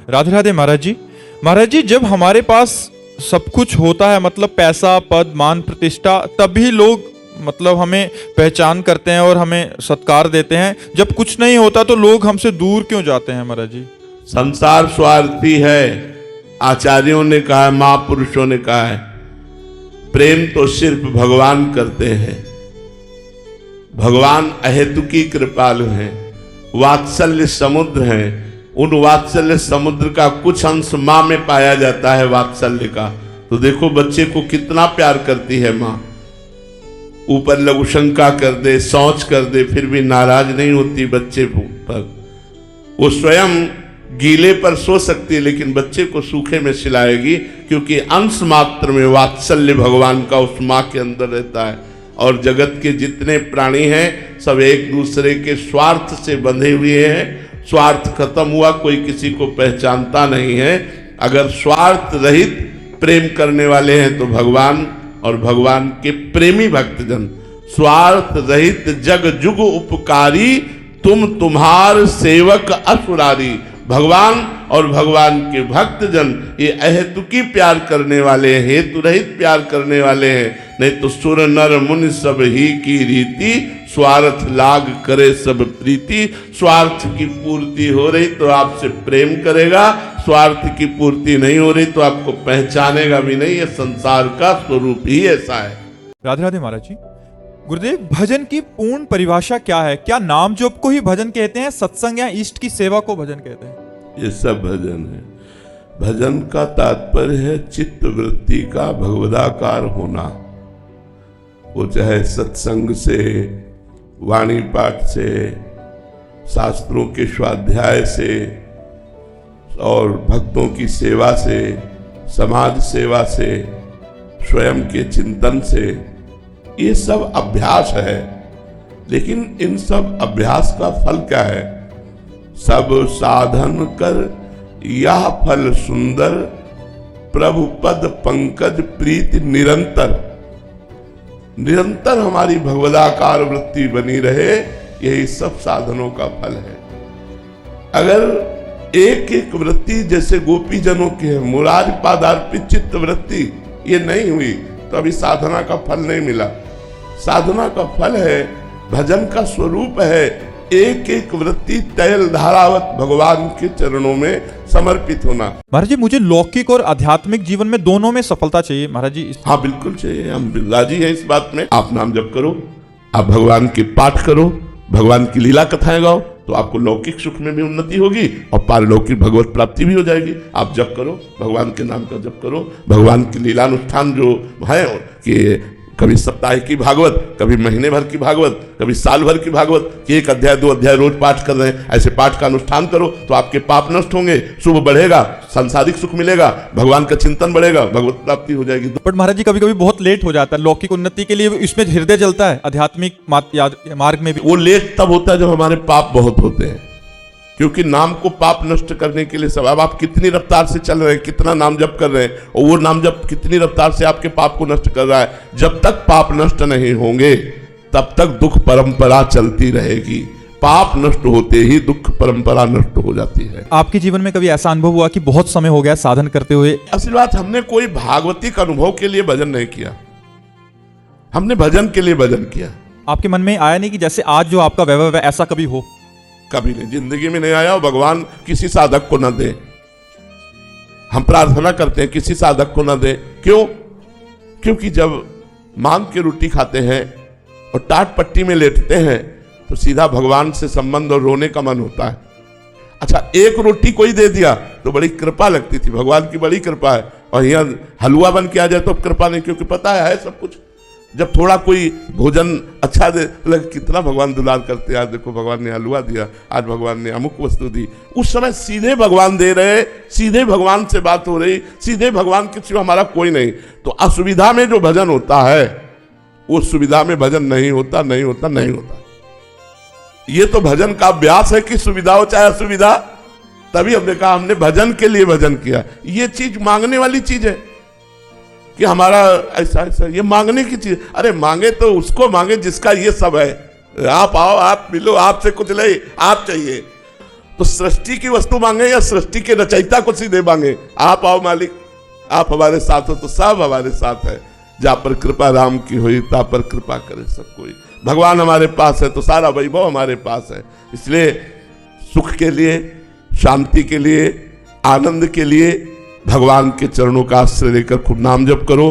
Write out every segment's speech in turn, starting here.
राधे राधे महाराज जी। महाराज जी, जब हमारे पास सब कुछ होता है, मतलब पैसा, पद, मान, प्रतिष्ठा, तभी लोग मतलब हमें पहचान करते हैं और हमें सत्कार देते हैं। जब कुछ नहीं होता तो लोग हमसे दूर क्यों जाते हैं महाराज जी? संसार स्वार्थी है, आचार्यों ने कहा है, महापुरुषों ने कहा है, प्रेम तो सिर्फ भगवान करते हैं। भगवान अहेतुकी कृपालु हैं, वात्सल्य समुद्र हैं। उन वात्सल्य समुद्र का कुछ अंश माँ में पाया जाता है, वात्सल्य का। तो देखो बच्चे को कितना प्यार करती है माँ। ऊपर लघु शंका कर दे, शौच कर दे, फिर भी नाराज नहीं होती बच्चे पर। वो स्वयं गीले पर सो सकती है, लेकिन बच्चे को सूखे में सिलाएगी, क्योंकि अंश मात्र में वात्सल्य भगवान का उस माँ के अंदर रहता है। और जगत के जितने प्राणी हैं सब एक दूसरे के स्वार्थ से बंधे हुए हैं। स्वार्थ खत्म हुआ, कोई किसी को पहचानता नहीं है। अगर स्वार्थ रहित प्रेम करने वाले हैं तो भगवान और भगवान के प्रेमी भक्तजन। स्वार्थ रहित जग जुग उपकारी, तुम तुम्हार सेवक असुरारी। भगवान और भगवान के भक्तजन ये अहेतुकी प्यार करने वाले हैं, हेतु रहित प्यार करने वाले हैं। नहीं तो सुर नर मुनि सब ही की रीति, स्वार्थ लाग करे सब प्रीति। स्वार्थ की पूर्ति हो रही तो आपसे प्रेम करेगा, स्वार्थ की पूर्ति नहीं हो रही तो आपको पहचानेगा भी नहीं। ये संसार का स्वरूप ही ऐसा है। राधे राधे महाराज जी। गुरुदेव, भजन की पूर्ण परिभाषा क्या है? क्या नाम जप को ही भजन कहते हैं, सत्संग या इष्ट की सेवा को भजन कहते हैं? ये सब भजन है। भजन का तात्पर्य है चित्त वृत्ति का भगवदाकार होना। वो चाहे सत्संग से, वाणी पाठ से, शास्त्रों के स्वाध्याय से और भक्तों की सेवा से, समाज सेवा से, स्वयं के चिंतन से, ये सब अभ्यास है। लेकिन इन सब अभ्यास का फल क्या है? सब साधन कर यह फल सुंदर, प्रभु पद पंकज प्रीति निरंतर। निरंतर हमारी भगवदाकार वृत्ति बनी रहे, यही सब साधनों का फल है। अगर एक एक वृत्ति जैसे गोपी जनों की है, मुरारी पादार्पित चित्त वृत्ति, ये नहीं हुई तो अभी साधना का फल नहीं मिला। साधना का फल है, भजन का स्वरूप है, एक एक वृत्ति तैल धारावत भगवान के चरणों में समर्पित होना। महाराज जी, मुझे लौकिक और आध्यात्मिक जीवन में दोनों में सफलता चाहिए महाराज जी। हाँ बिल्कुल चाहिए, हम राजी हैं इस बात में। आप नाम जप करो, आप भगवान के पाठ करो, भगवान की लीला कथाएं गाओ, तो आपको लौकिक सुख में भी उन्नति होगी और पारलौकिक भगवत प्राप्ति भी हो जाएगी। आप जप करो, भगवान के नाम का जप करो। भगवान की लीलानुष्ठान जो है कि कभी सप्ताह की भागवत, कभी महीने भर की भागवत, कभी साल भर की भागवत, कि एक अध्याय 2 अध्याय रोज पाठ कर रहे हैं, ऐसे पाठ का अनुष्ठान करो तो आपके पाप नष्ट होंगे, शुभ बढ़ेगा, सांसारिक सुख मिलेगा, भगवान का चिंतन बढ़ेगा, भगवत प्राप्ति हो जाएगी। बट महाराज जी, कभी कभी बहुत लेट हो जाता है लौकिक उन्नति के लिए, इसमें हृदय जलता है। आध्यात्मिक मार्ग में भी वो लेट तब होता है जब हमारे पाप बहुत होते हैं, क्योंकि नाम को पाप नष्ट करने के लिए सब। अब आप कितनी रफ्तार से चल रहे हैं, कितना नाम जप कर रहे हैं, और वो नाम जप कितनी रफ्तार से आपके पाप को नष्ट कर रहा है। जब तक पाप नष्ट नहीं होंगे तब तक दुख परंपरा चलती रहेगी। पाप नष्ट होते ही दुख परंपरा नष्ट हो जाती है। आपके जीवन में कभी ऐसा अनुभव हुआ कि बहुत समय हो गया साधन करते हुए? असल बात, हमने कोई भागवतिक अनुभव के लिए भजन नहीं किया, हमने भजन के लिए भजन किया। आपके मन में आया नहीं कि जैसे आज जो आपका वैभव है ऐसा कभी हो? कभी नहीं, जिंदगी में नहीं आया। और भगवान किसी साधक को न दे। हम प्रार्थना करते हैं किसी साधक को न दे। क्यों? क्योंकि जब मांग के रोटी खाते हैं और टाट पट्टी में लेटते हैं तो सीधा भगवान से संबंध और रोने का मन होता है। अच्छा, एक रोटी कोई दे दिया तो बड़ी कृपा लगती थी, भगवान की बड़ी कृपा है। और यहाँ हलवा बन के आ जाए तो कृपा नहीं, क्योंकि पता है सब कुछ। जब थोड़ा कोई भोजन अच्छा दे, लगे कितना भगवान दुलार करते हैं, आज देखो भगवान ने हलवा दिया, आज भगवान ने अमुक वस्तु दी। उस समय सीधे भगवान दे रहे, सीधे भगवान से बात हो रही, सीधे भगवान के सिवा हमारा कोई नहीं। तो असुविधा में जो भजन होता है, उस सुविधा में भजन नहीं होता, नहीं होता, नहीं होता। ये तो भजन का अभ्यास है कि सुविधा हो चाहे असुविधा। तभी हमने कहा हमने भजन के लिए भजन किया। ये चीज मांगने वाली चीज है कि हमारा ऐसा ऐसा, ये मांगने की चीज। अरे मांगे तो उसको मांगे जिसका ये सब है। आप आओ, आप मिलो, आपसे कुछ ले, आप चाहिए। तो सृष्टि की वस्तु मांगे या सृष्टि के रचयिता को सीधे मांगे? आप आओ मालिक, आप हमारे साथ हो तो सब हमारे साथ है। जहां पर कृपा राम की हुई ता पर कृपा करे सब कोई। भगवान हमारे पास है तो सारा वैभव हमारे पास है। इसलिए सुख के लिए, शांति के लिए, आनंद के लिए भगवान के चरणों का आश्रय लेकर खूब नाम जप करो।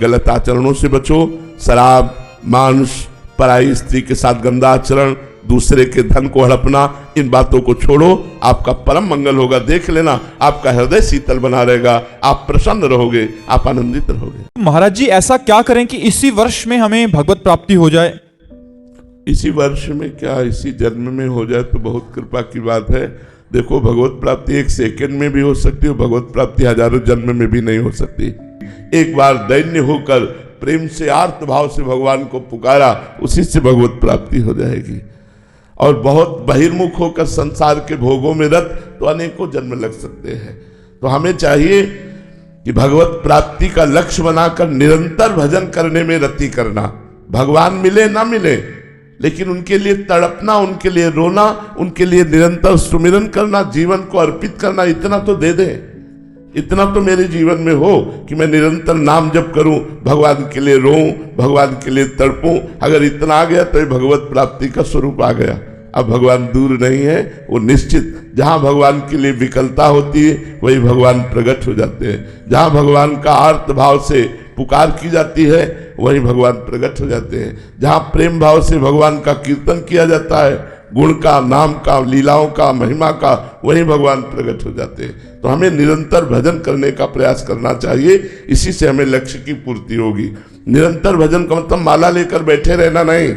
गलत आचरणों से बचो। शराब, मांस, पराई स्त्री के साथ गंदा आचरण, दूसरे के धन को हड़पना, इन बातों को छोड़ो। आपका परम मंगल होगा। देख लेना, आपका हृदय शीतल बना रहेगा, आप प्रसन्न रहोगे, आप आनंदित रहोगे। महाराज जी, ऐसा क्या करें कि इसी वर्ष में हमें भगवत प्राप्ति हो जाए? इसी वर्ष में क्या, इसी जन्म में हो जाए तो बहुत कृपा की बात है। देखो, भगवत प्राप्ति एक सेकंड में भी हो सकती है, भगवत प्राप्ति हजारों जन्म में भी नहीं हो सकती। एक बार दैन्य होकर प्रेम से, आर्त भाव से भगवान को पुकारा, उसी से भगवत प्राप्ति हो जाएगी। और बहुत बहिर्मुख होकर संसार के भोगों में रत तो अनेकों जन्म लग सकते हैं। तो हमें चाहिए कि भगवत प्राप्ति का लक्ष्य बनाकर निरंतर भजन करने में रति करना। भगवान मिले ना मिले, लेकिन उनके लिए तड़पना, उनके लिए रोना, उनके लिए निरंतर सुमिरन करना, जीवन को अर्पित करना। इतना तो दे दे, इतना तो मेरे जीवन में हो कि मैं निरंतर नाम जप करूं, भगवान के लिए रोऊं, भगवान के लिए तड़पूं। अगर इतना आ गया तो ये भगवत प्राप्ति का स्वरूप आ गया। अब भगवान दूर नहीं है, वो निश्चित। जहां भगवान के लिए विकलता होती है वही भगवान प्रकट हो जाते हैं। जहां भगवान का आर्त भाव से पुकार की जाती है वही भगवान प्रकट हो जाते हैं। जहां प्रेम भाव से भगवान का कीर्तन किया जाता है, गुण का, नाम का, लीलाओं का, महिमा का, वही भगवान प्रकट हो जाते हैं। तो हमें निरंतर भजन करने का प्रयास करना चाहिए। इसी से हमें लक्ष्य की पूर्ति होगी। निरंतर भजन का मतलब माला लेकर बैठे रहना नहीं,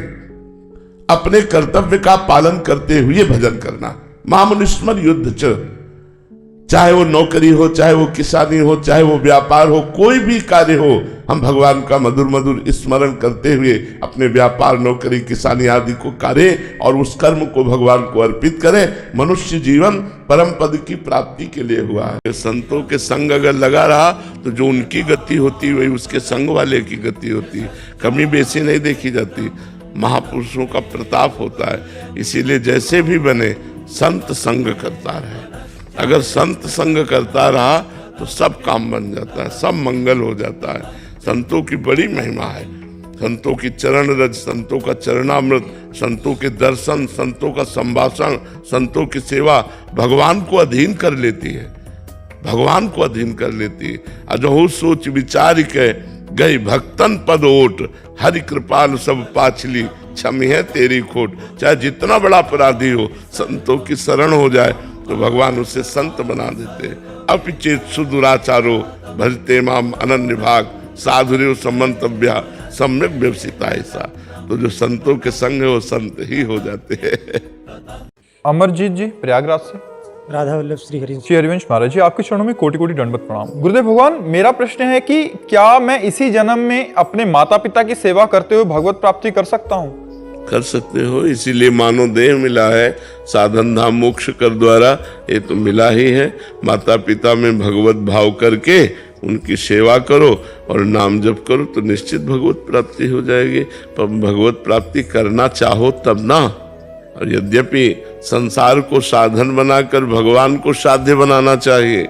अपने कर्तव्य का पालन करते हुए भजन करना। मामनुस्मर युद्ध च, चाहे वो नौकरी हो, चाहे वो किसानी हो, चाहे वो व्यापार हो, कोई भी कार्य हो, हम भगवान का मधुर मधुर स्मरण करते हुए अपने व्यापार, नौकरी, किसानी आदि को करें और उस कर्म को भगवान को अर्पित करें। मनुष्य जीवन परम पद की प्राप्ति के लिए हुआ है। संतों के संग अगर लगा रहा तो जो उनकी गति होती वही उसके संग वाले की गति होती। कमी बेसी नहीं देखी जाती, महापुरुषों का प्रताप होता है। इसीलिए जैसे भी बने संत संग करता रहे। अगर संत संग करता रहा तो सब काम बन जाता है, सब मंगल हो जाता है। संतों की बड़ी महिमा है। संतों की चरण रज, संतों का चरणामृत, संतों के दर्शन, संतों का संभाषण, संतों की सेवा भगवान को अधीन कर लेती है, भगवान को अधीन कर लेती है। अजहु सोच विचार के गई भक्तन पद ओट, हरि कृपाल सब पाछली, क्षमी है तेरी खोट। चाहे जितना बड़ा अपराधी हो, संतों की शरण हो जाए तो भगवान उसे संत बना देते हैं। अपिचेत सुदुराचारो भजते माम अनन्य भाग, साधुर्यो समंतव्या सम्यक व्यवसिता ऐसा। तो जो संतों के संग है वो संत ही हो जाते हैं। अमरजीत जी प्रयागराज से। राधा वल्लभ श्री हरिवंश महाराज जी, आपके चरणों में कोटि कोटि दंडवत प्रणाम। गुरुदेव भगवान, मेरा प्रश्न है कि क्या मैं इसी जन्म में अपने माता पिता की सेवा करते हुए भगवत प्राप्ति कर सकता हूँ? कर सकते हो, इसीलिए मानव देह मिला है। साधन धाम मोक्ष कर द्वारा ये तो मिला ही है। माता पिता में भगवत भाव करके उनकी सेवा करो और नाम जप करो तो निश्चित भगवत प्राप्ति हो जाएगी। पर भगवत प्राप्ति करना चाहो तब ना। और यद्यपि संसार को साधन बनाकर भगवान को साध्य बनाना चाहिए,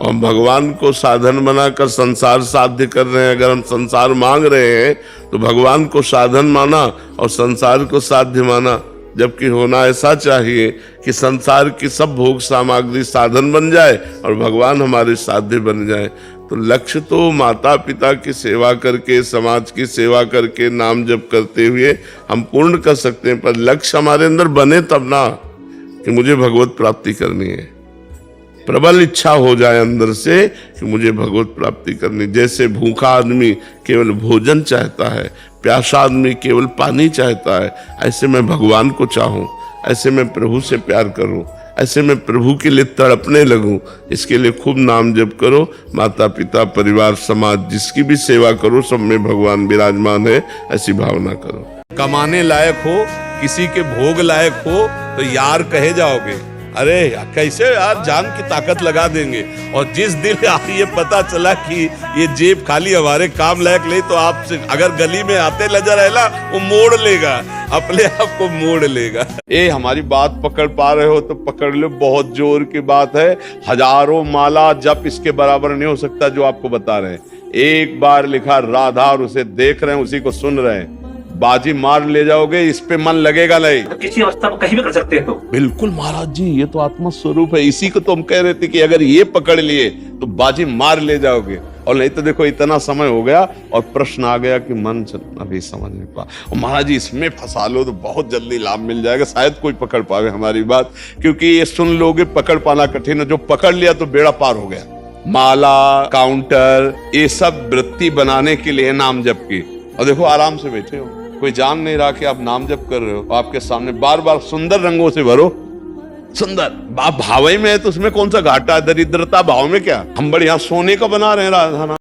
और भगवान को साधन बनाकर संसार साध्य कर रहे हैं। अगर हम संसार मांग रहे हैं तो भगवान को साधन माना और संसार को साध्य माना, जबकि होना ऐसा चाहिए कि संसार की सब भोग सामग्री साधन बन जाए और भगवान हमारे साध्य बन जाए। तो लक्ष्य तो माता पिता की सेवा करके, समाज की सेवा करके, नाम जप करते हुए हम पूर्ण कर सकते हैं। पर लक्ष्य हमारे अंदर बने तब ना कि मुझे भगवत प्राप्ति करनी है। प्रबल इच्छा हो जाए अंदर से कि मुझे भगवत प्राप्ति करनी। जैसे भूखा आदमी केवल भोजन चाहता है, प्यासा आदमी केवल पानी चाहता है, ऐसे मैं भगवान को चाहूं, ऐसे मैं प्रभु से प्यार करूं, ऐसे मैं प्रभु के लिए तड़पने लगूं। इसके लिए खूब नाम जप करो। माता पिता, परिवार, समाज, जिसकी भी सेवा करो, सब में भगवान विराजमान है, ऐसी भावना करो। कमाने लायक हो, किसी के भोग लायक हो तो यार कहे जाओगे, अरे कैसे यार जान की ताकत लगा देंगे। और जिस दिन ये पता चला कि ये जेब खाली हमारे काम लायक नहीं, तो आपसे अगर गली में आते नजर आए ना, वो मोड़ लेगा, अपने आप को मोड़ लेगा। ये हमारी बात पकड़ पा रहे हो तो पकड़ लो, बहुत जोर की बात है। हजारों माला जप इसके बराबर नहीं हो सकता जो आपको बता रहे हैं। एक बार लिखा राधा और उसे देख रहे हैं, उसी को सुन रहे हैं, बाजी मार ले जाओगे, इस पे मन लगेगा नहीं। तो किसी अवस्था में कहीं भी कर सकते हैं। तो बिल्कुल महाराज जी, ये तो आत्मा स्वरूप है। इसी को तो हम कह रहे थे कि अगर ये पकड़ लिए तो बाजी मार ले जाओगे। और नहीं तो देखो इतना समय हो गया और प्रश्न आ गया कि मन अभी समझ नहीं पा। और महाराज जी इसमें फंसा लो तो बहुत जल्दी लाभ मिल जाएगा, शायद कोई पकड़ पावे हमारी बात, क्योंकि ये सुन लोगे पकड़ पाना कठिन है। जो पकड़ लिया तो बेड़ा पार हो गया। माला, काउंटर, ये सब वृत्ति बनाने के लिए नाम जप की। और देखो आराम से बैठे हो, कोई जान नहीं रहा कि आप नाम जप कर रहे हो। आपके सामने बार बार सुंदर रंगों से भरो, सुंदर। आप भावे में है तो उसमें कौन सा घाटा है, दरिद्रता भाव में क्या। हम बढ़िया सोने का बना रहे हैं राधा नाम।